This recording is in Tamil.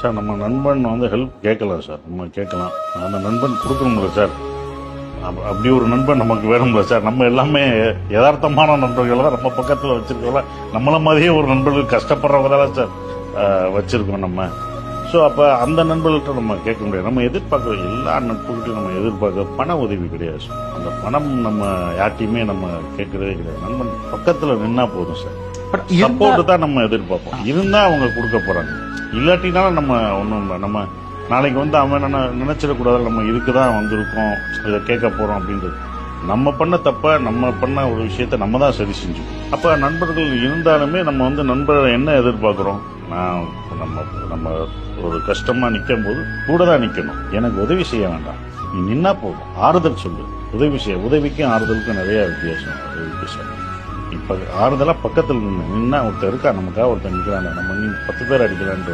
சார் நம்ம நண்பன் வந்து ஹெல்ப் கேட்கலாம் சார், நம்ம கேட்கலாம். அந்த நண்பன் கொடுக்கணும்ல சார், அப்படி ஒரு நண்பன் நமக்கு வேணும்ல சார். நம்ம எல்லாமே யதார்த்தமான நண்பர்களை தான் நம்ம பக்கத்தில் வச்சிருக்கோம். நம்மள மாதிரியே ஒரு நண்பர்கள் கஷ்டப்படுறவங்க சார் வச்சிருக்கோம் நம்ம. ஸோ அப்போ அந்த நண்பர்கள்ட்ட நம்ம கேட்க முடியாது. நம்ம எதிர்பார்க்குற எல்லா நட்புகிட்டையும் நம்ம எதிர்பார்க்க பண உதவி கிடையாது சார். அந்த பணம் நம்ம யார்ட்டையுமே நம்ம கேட்கறதே கிடையாது. நண்பன் பக்கத்தில் நின்னா போதும் சார். சப்போர்ட் தான் நம்ம எதிர்பார்ப்போம். இருந்தா அவங்க கொடுக்க போறாங்க, இல்லாட்டினாலும் நம்ம ஒன்றும் இல்லை. நம்ம நாளைக்கு வந்து அவன் நினைச்சிடக்கூடாது நம்ம இதுக்கு தான் வந்திருக்கோம், இதை கேட்க போறோம் அப்படின்றது. நம்ம பண்ண தப்ப, நம்ம பண்ண ஒரு விஷயத்த நம்ம தான் சரி செஞ்சோம். அப்ப நண்பர்கள் இருந்தாலுமே நம்ம வந்து நண்பர்கள் என்ன எதிர்பார்க்கிறோம், நம்ம ஒரு கஷ்டமா நிக்கும் போது கூட தான் நிக்கணும். எனக்கு உதவி செய்ய வேண்டாம், நீ நின்னா போதும், ஆறுதல் சொல்லு. உதவிக்கும் ஆறுதலுக்கும் நிறைய வித்தியாசம் இருக்கு சார். இப்ப ஆறுதலா பக்கத்தில் நின்னா ஒருத்தர் இருக்கா, நமக்காக ஒருத்தர் நிக்கிறாங்க, நம்ம 10 பேர் அடிக்கலான்ற